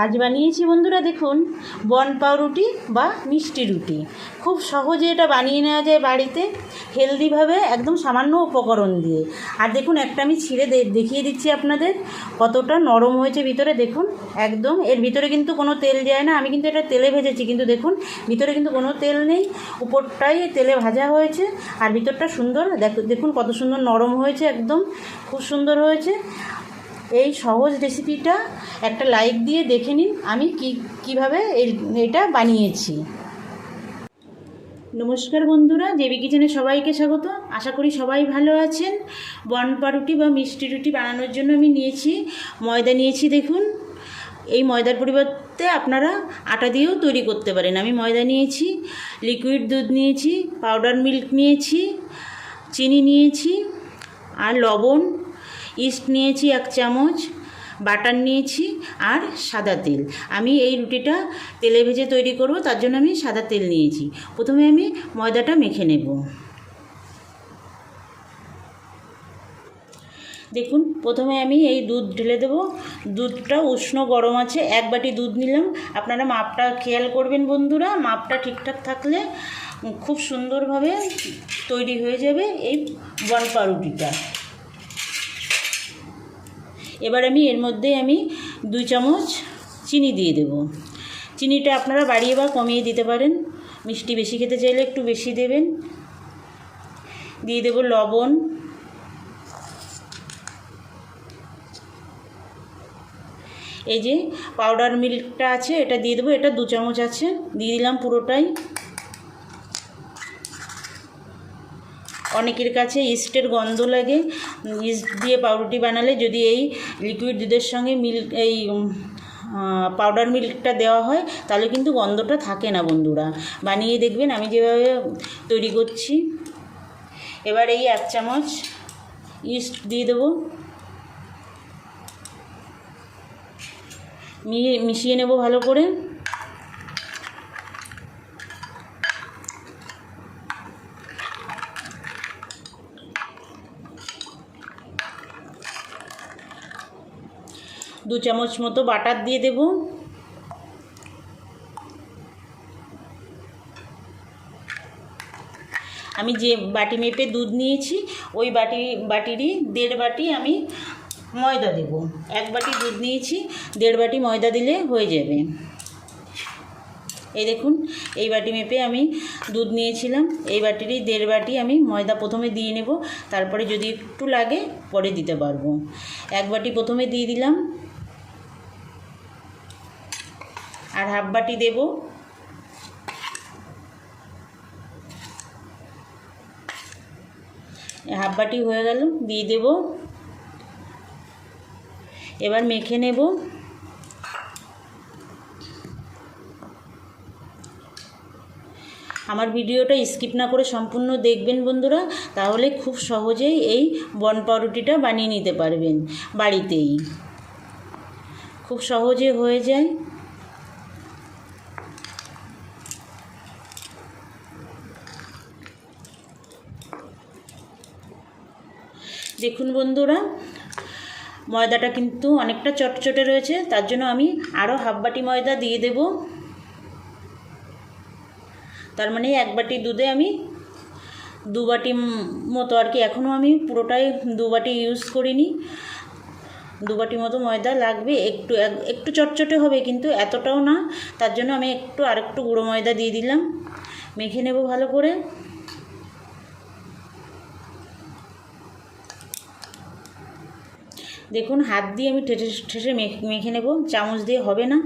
আজ বানিয়েছি বন্ধুরা, দেখুন বন পাউরুটি বা মিষ্টি রুটি। খুব সহজে এটা বানিয়ে নেওয়া যায় বাড়িতে, হেলদিভাবে, একদম সামান্য উপকরণ দিয়ে। আর দেখুন, একটা আমি ছিঁড়ে দেখিয়ে দিচ্ছি আপনাদের কতটা নরম হয়েছে ভিতরে। দেখুন একদম, এর ভিতরে কিন্তু কোনো তেল যায় না। আমি কিন্তু এটা তেলে ভেজেছি, কিন্তু দেখুন ভিতরে কিন্তু কোনো তেল নেই, উপরটাই তেলে ভাজা হয়েছে আর ভিতরটা সুন্দর। দেখুন কত সুন্দর নরম হয়েছে, একদম খুব সুন্দর হয়েছে। এই সহজ রেসিপিটা একটা লাইক দিয়ে দেখে নিন আমি কীভাবে এটা বানিয়েছি। নমস্কার বন্ধুরা, জেবি কিচেনে সবাইকে স্বাগত। আশা করি সবাই ভালো আছেন। বন পাউরুটি বা মিষ্টি রুটি বানানোর জন্য আমি নিয়েছি ময়দা নিয়েছি। দেখুন, এই ময়দার পরিবর্তে আপনারা আটা দিয়েও তৈরি করতে পারেন। আমি ময়দা নিয়েছি, লিকুইড দুধ নিয়েছি, পাউডার মিল্ক নিয়েছি, চিনি নিয়েছি আর লবণ, ইস্ট নিয়েছি 1 চামচ, বাটার নিয়েছি আর সাদা তেল। আমি এই রুটিটা তেলে ভেজে তৈরি করব, তার জন্য আমি সাদা তেল নিয়েছি। প্রথমে আমি ময়দাটা মেখে নেব। দেখুন, প্রথমে আমি এই দুধ ঢেলে দেবো। দুধটা উষ্ণ গরম আছে, 1 বাটি দুধ নিলাম। আপনারা মাপটা খেয়াল করবেন বন্ধুরা, মাপটা ঠিকঠাক থাকলে খুব সুন্দরভাবে তৈরি হয়ে যাবে এই বন পাউরুটিটা। এবার আমি এর মধ্যে 2 চামচ চিনি দিয়ে দেব। চিনিটা আপনারা বাড়িয়ে বা কমিয়ে দিতে পারেন, মিষ্টি বেশি খেতে চাইলে একটু বেশি দেবেন। দিয়ে দেব লবণ, এই যে পাউডার মিল্কটা আছে এটা দিয়ে দেবো, এটা 2 চামচ আছে, দিয়ে দিলাম পুরোটাই। অনেকের কাছে ইস্টের গন্ধ লাগে, ইস্ট দিয়ে পাউরুটি বানালে যদি এই লিকুইড দুধের সঙ্গে এই পাউডার মিল্কটা দেওয়া হয় তাহলে কিন্তু গন্ধটা থাকে না। বন্ধুরা বানিয়ে দেখবেন আমি যেভাবে তৈরি করছি। এবার এই 1 চামচ ইস্ট দিয়ে দেবো, মিশিয়ে নেব ভালো করে। দু চামচ মতো বাটার দিয়ে দেব। আমি যে বাটি মেপে দুধ নিয়েছি ওই বাটিরই 1.5 বাটি আমি ময়দা দেব। 1 বাটি দুধ নিয়েছি, 1.5 বাটি ময়দা দিলে হয়ে যাবে। এই দেখুন, এই বাটি মেপে আমি দুধ নিয়েছিলাম, এই বাটিরই 1.5 বাটি আমি ময়দা প্রথমে দিয়ে নেব, তারপরে যদি একটু লাগে পরে দিতে পারবো। 1 বাটি প্রথমে দিয়ে দিলাম আর 1/2 বাটি দেব। হাফ বাটি হয়ে গেল, দিয়ে দেব। এবার মেখে নেব। আমার ভিডিওটা স্কিপ না করে সম্পূর্ণ দেখবেন বন্ধুরা, তাহলে খুব সহজেই এই বন পাউরুটিটা বানিয়ে নিতে পারবেন বাড়িতেই, খুব সহজে হয়ে যায়। দেখুন বন্ধুরা, ময়দাটা কিন্তু অনেকটা চটচটে রয়েছে, তার জন্য আমি আরও 1/2 বাটি ময়দা দিয়ে দেব। তার মানে 1 বাটি দুধে আমি 2 বাটি মতো আর কি, এখনও আমি পুরোটাই 2 বাটি ইউজ করিনি। 2 বাটি মতো ময়দা লাগবে, একটু চটচটে হবে কিন্তু এতটাও না, তার জন্য আমি আরেকটু গুঁড়ো ময়দা দিয়ে দিলাম। মেখে নেব ভালো করে। দেখুন, হাত দিয়ে আমি ঠেসে মেখে নেব, চামচ দিয়ে হবে না।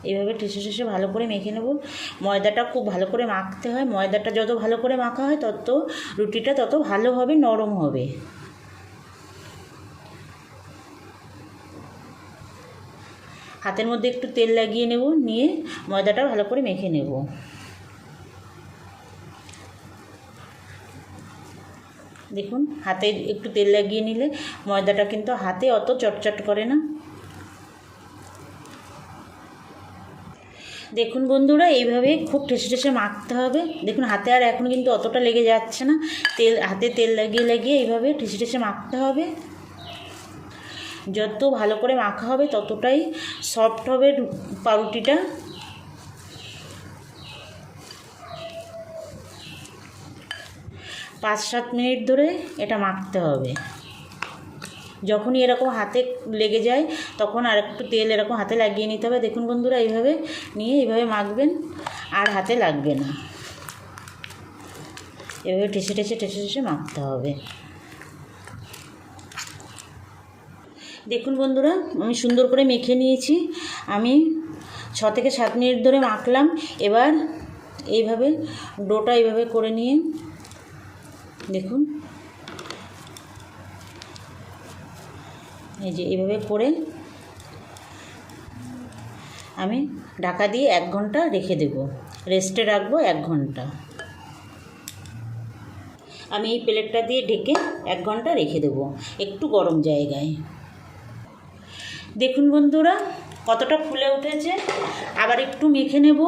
এইভাবে ঠেসে ভালো করে মেখে নেব। ময়দাটা খুব ভালো করে মাখতে হয়, ময়দাটা যত ভালো করে মাখা হয় তত রুটিটা তত ভালো হবে, নরম হবে। হাতের মধ্যে একটু তেল লাগিয়ে নেব, নিয়ে ময়দাটা ভালো করে মেখে নেব। দেখুন, হাতে একটু তেল লাগিয়ে নিলে ময়দাটা কিন্তু হাতে অত চটচট করে না। দেখুন বন্ধুরা, এইভাবে খুব ঠেসে মাখতে হবে। দেখুন হাতে আর এখন কিন্তু অতটা লেগে যাচ্ছে না, হাতে তেল লাগিয়ে এইভাবে ঠেসে মাখতে হবে। যত ভালো করে মাখা হবে ততটাই সফট হবে পাউরুটিটা। পাঁচ সাত মিনিট ধরে এটা মাখতে হবে। যখনই এরকম হাতে লেগে যায় তখন আর একটু তেল এরকম হাতে লাগিয়ে নিতে হবে। দেখুন বন্ধুরা, এইভাবে নিয়ে এইভাবে মাখবেন, আর হাতে লাগবে না। এভাবে ঠেসে ঠেসে ঠেসে ঠেসে মাখতে হবে। দেখুন বন্ধুরা, আমি সুন্দর করে মেখে নিয়েছি। আমি 6 থেকে 7 মিনিট ধরে মাখলাম। এবার এইভাবে ডোটা এইভাবে করে নিয়ে দেখুন, এই যে এইভাবে করে আমি ঢাকা দিয়ে 1 ঘন্টা রেখে দেব, রেস্টে রাখবো 1 ঘন্টা। আমি এই প্লেটটা দিয়ে ঢেকে 1 ঘন্টা রেখে দেবো একটু গরম জায়গায়। দেখুন বন্ধুরা, কতটা ফুলে উঠেছে। আবার একটু মেখে নেব,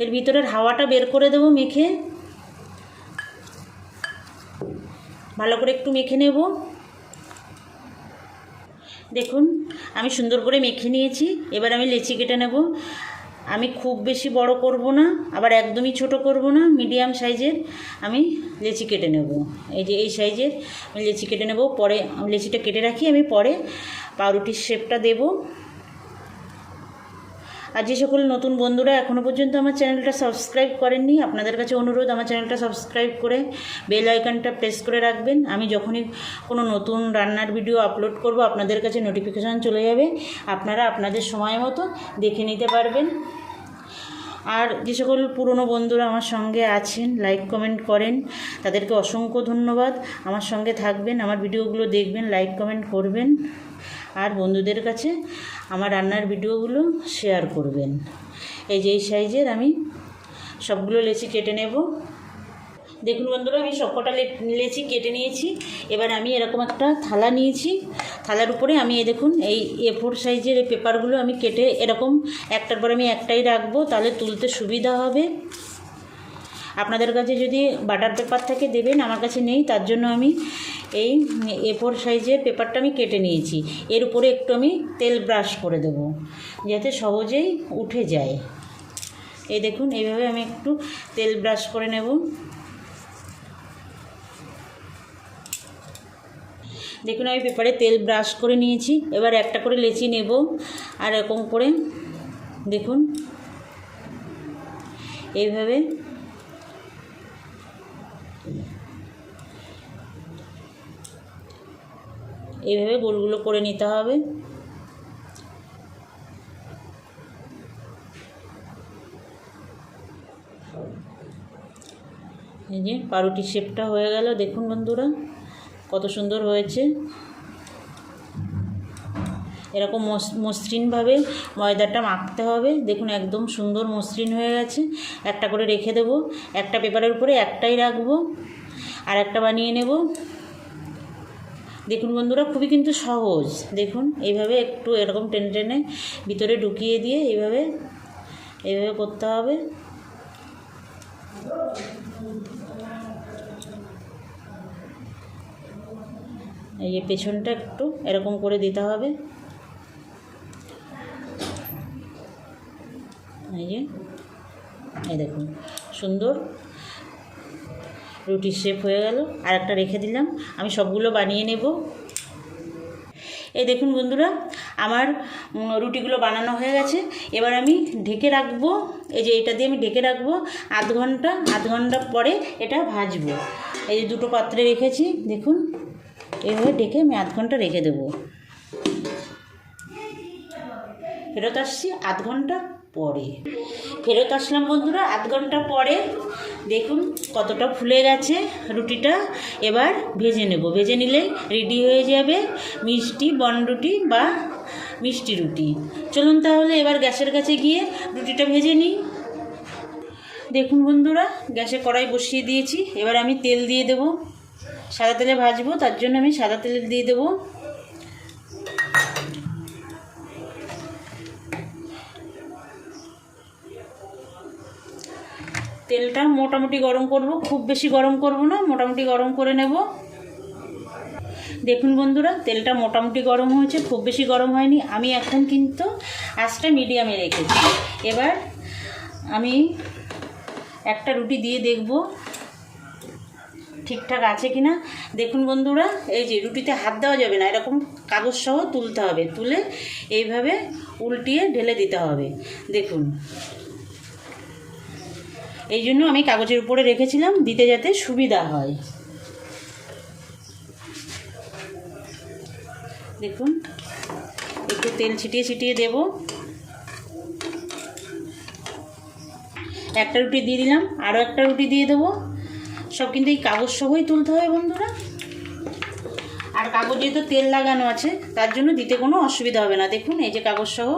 এর ভিতরের হাওয়াটা বের করে দেবো মেখে। ভালো করে একটু মেখে নেব। দেখুন আমি সুন্দর করে মেখে নিয়েছি। এবার আমি লেচি কেটে নেব। আমি খুব বেশি বড় করব না, আবার একদমই ছোট করব না, মিডিয়াম সাইজের আমি লেচি কেটে নেব। এই যে এই সাইজের আমি লেচি কেটে নেব। পরে লেচিটা কেটে রাখি, আমি পরে পাউরুটির শেপটা দেব। আর যে সকল নতুন বন্ধুরা এখনও পর্যন্ত আমার চ্যানেলটা সাবস্ক্রাইব করেননি, আপনাদের কাছে অনুরোধ আমার চ্যানেলটা সাবস্ক্রাইব করে বেল আইকনটা প্রেস করে রাখবেন। আমি যখনই কোনো নতুন রান্নার ভিডিও আপলোড করব আপনাদের কাছে নোটিফিকেশান চলে যাবে, আপনারা আপনাদের সময় মতো দেখে নিতে পারবেন। আর যে সকল পুরনো বন্ধুরা আমার সঙ্গে আছেন, লাইক কমেন্ট করেন, তাদেরকে অসংখ্য ধন্যবাদ। আমার সঙ্গে থাকবেন, আমার ভিডিওগুলো দেখবেন, লাইক কমেন্ট করবেন, আর বন্ধুদের কাছে আমার রান্নার ভিডিওগুলো শেয়ার করবেন। এই যে এই সাইজের আমি সবগুলো লেচি কেটে নেব। দেখুন বন্ধুরা, আমি সবকটা লেচি কেটে নিয়েছি। এবার আমি এরকম একটা থালা নিয়েছি, থালার উপরে আমি এই দেখুন এই A4 সাইজের এই পেপারগুলো আমি কেটে এরকম একটার পর আমি একটাই রাখবো, তাহলে তুলতে সুবিধা হবে। আপনাদের কাছে যদি বাটার পেপার থাকে দেবেন, আমার কাছে নেই, তার জন্য আমি এই A4 সাইজের পেপারটা আমি কেটে নিয়েছি। এর উপরে একটু আমি তেল ব্রাশ করে দেব, যাতে সহজেই উঠে যায়। এই দেখুন এইভাবে আমি একটু তেল ব্রাশ করে নেব। দেখুন আমি পেপারে তেল ব্রাশ করে নিয়েছি। এবার একটা করে লেচি নেব, আর এরকম করে দেখুন এইভাবে গোলগুলো করে নিতে হবে। এই যে পাউরুটির শেপটা হয়ে গেল। দেখুন বন্ধুরা কত সুন্দর হয়েছে। এরকম মসৃণভাবে ময়দাটা মাখতে হবে। দেখুন একদম সুন্দর মসৃণ হয়ে গেছে। একটা করে রেখে দেব, একটা পেপারের উপরে একটাই রাখবো, আর একটা বানিয়ে নেব। দেখুন বন্ধুরা খুবই কিন্তু সহজ। দেখুন এইভাবে একটু এরকম টেনে টেনে ভিতরে ঢুকিয়ে দিয়ে এইভাবে করতে হবে। এই যে পেছনটা একটু এরকম করে দিতে হবে। এই দেখুন সুন্দর রুটির শেপ হয়ে গেল। আর একটা রেখে দিলাম, আমি সবগুলো বানিয়ে নেব। এই দেখুন বন্ধুরা আমার রুটিগুলো বানানো হয়ে গেছে। এবার আমি ঢেকে রাখবো। এই যে এটা দিয়ে আমি ঢেকে রাখবো আধ ঘন্টা পরে এটা ভাজবো। এই যে দুটো পাত্রে রেখেছি, দেখুন এইভাবে ঢেকে আমি আধ ঘন্টা রেখে দেবো। ফেরত আসছি আধ ঘন্টা পরে। ফেরত আসলাম বন্ধুরা আধ ঘন্টা পরে। দেখুন কতটা ফুলে গেছে রুটিটা। এবার ভেজে নেব, ভেজে নিলেই রেডি হয়ে যাবে মিষ্টি বনরুটি বা মিষ্টি রুটি। চলুন তাহলে এবার গ্যাসের কাছে গিয়ে রুটিটা ভেজে নিই। দেখুন বন্ধুরা গ্যাসে কড়াই বসিয়ে দিয়েছি। এবার আমি তেল দিয়ে দেব, সাদা তেলে ভাজবো, তার জন্য আমি সাদা তেল দিয়ে দেবো। তেলটা মোটামুটি গরম করব, খুব বেশি গরম করব না, মোটামুটি গরম করে নেব। দেখুন বন্ধুরা, তেলটা মোটামুটি গরম হয়েছে, খুব বেশি গরম হয়নি। আমি এখন কিন্তু আঁচটা মিডিয়ামে রেখেছি। এবার আমি একটা রুটি দিয়ে দেখব ঠিকঠাক আছে কি না। দেখুন বন্ধুরা, এই যে রুটিতে হাত দেওয়া যাবে না, এরকম কাগজ সহ তুলতে হবে, তুলে এইভাবে উল্টিয়ে ঢেলে দিতে হবে। দেখুন, এই জন্য আমি কাগজের উপরে রেখেছিলাম, দিতে যাতে সুবিধা হয়। দেখুন, একটু তেল ছিটিয়ে ছিটিয়ে দেব। একটা রুটি দিয়ে দিলাম, আরও একটা রুটি দিয়ে দেবো। সব কিন্তু এই কাগজ সহই তুলতে হবে বন্ধুরা। আর কাগজে তো তেল লাগানো আছে, তার জন্য দিতে কোনো অসুবিধা হবে না। দেখুন, এই যে কাগজ সহ,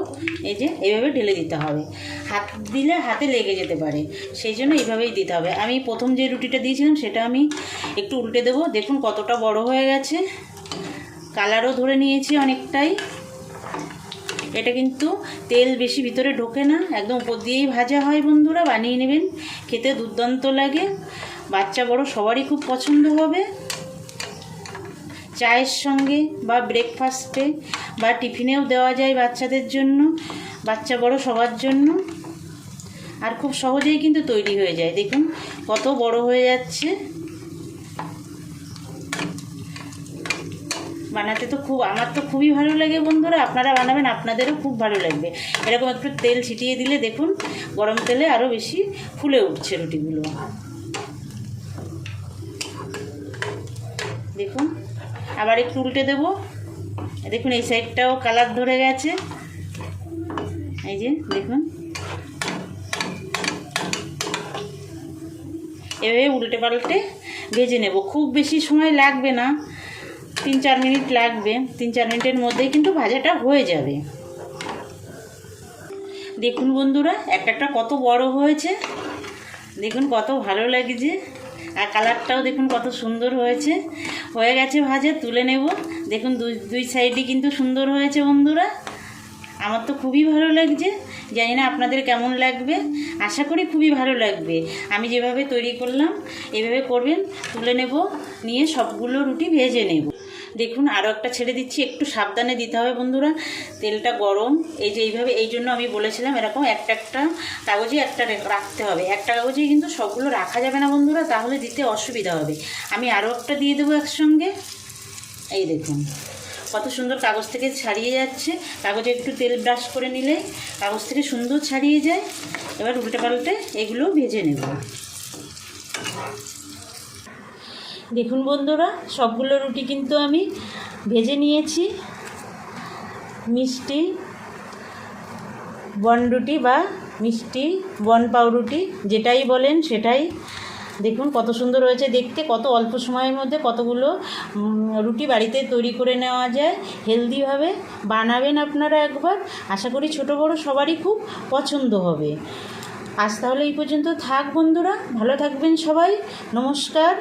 এই যে এইভাবে ঢেলে দিতে হবে। হাত দিলে হাতে লেগে যেতে পারে, সেই জন্য এইভাবেই দিতে হবে। আমি প্রথম যে রুটিটা দিয়েছিলাম সেটা আমি একটু উল্টে দেবো। দেখুন কতটা বড় হয়ে গেছে, কালারও ধরে নিয়েছি অনেকটাই। এটা কিন্তু তেল বেশি ভিতরে ঢোকে না, একদম উপর দিয়েই ভাজা হয় বন্ধুরা। বানিয়ে নেবেন, খেতে দুর্দান্ত লাগে, বাচ্চা বড় সবারই খুব পছন্দ হবে। চায়ের সঙ্গে বা ব্রেকফাস্টে বা টিফিনেও দেওয়া যায় বাচ্চাদের জন্য, বাচ্চা বড় সবার জন্য। আর খুব সহজেই কিন্তু তৈরি হয়ে যায়। দেখুন কত বড় হয়ে যাচ্ছে। বানাতে তো আমার তো খুবই ভালো লাগে বন্ধুরা। আপনারা বানাবেন, আপনাদেরও খুব ভালো লাগবে। এরকম একটু তেল ছিটিয়ে দিলে দেখুন গরম তেলে আরও বেশি ফুলে উঠছে রুটিগুলো। দেখুন, আবার একটু উল্টে দেব। দেখুন এই সাইডটাও কালার ধরে গেছে, এই যে দেখুন। এভাবে উল্টে পাল্টে ভেজে নেব। খুব বেশি সময় লাগবে না, 3-4 মিনিট লাগবে। 3-4 মিনিটের মধ্যেই কিন্তু ভাজাটা হয়ে যাবে। দেখুন বন্ধুরা, একটা কত বড় হয়েছে, দেখুন কত ভালো লাগছে। আর কালারটাও দেখুন কত সুন্দর হয়েছে। হয়ে গেছে ভাজা, তুলে নেব। দেখুন দুই সাইডই কিন্তু সুন্দর হয়েছে বন্ধুরা। আমার তো খুবই ভালো লাগছে, জানি না আপনাদের কেমন লাগবে। আশা করি খুবই ভালো লাগবে। আমি যেভাবে তৈরি করলাম এভাবে করবেন। তুলে নেব, নিয়ে সবগুলো রুটি ভেজে নেব। দেখুন আরও একটা ছেড়ে দিচ্ছি, একটু সাবধানে দিতে হবে বন্ধুরা, তেলটা গরম। এই যে এইভাবে, এই জন্য আমি বলেছিলাম এরকম একটা কাগজে একটা রাখতে হবে। একটা কাগজেই কিন্তু সবগুলো রাখা যাবে না বন্ধুরা, তাহলে দিতে অসুবিধা হবে। আমি আরও একটা দিয়ে দেবো একসঙ্গে। এই দেখুন কত সুন্দর কাগজ থেকে ছাড়িয়ে যাচ্ছে। কাগজে একটু তেল ব্রাশ করে নিলে কাগজ থেকে সুন্দর ছাড়িয়ে যায়। এবার উল্টে পাল্টে এগুলো ভেজে নেব। দেখুন বন্ধুরা, সবগুলো রুটি কিন্তু আমি ভেজে নিয়েছি। মিষ্টি বনরুটি বা মিষ্টি বন পাউরুটি যেটাই বলেন সেটাই। দেখুন কত সুন্দর হয়েছে দেখতে। কত অল্প সময়ের মধ্যে কতগুলো রুটি বাড়িতে তৈরি করে নেওয়া যায় হেলদিভাবে। বানাবেন আপনারা একবার, আশা করি ছোট বড় সবারই খুব পছন্দ হবে। আজ তাহলে এই পর্যন্ত থাক বন্ধুরা, ভালো থাকবেন সবাই। নমস্কার।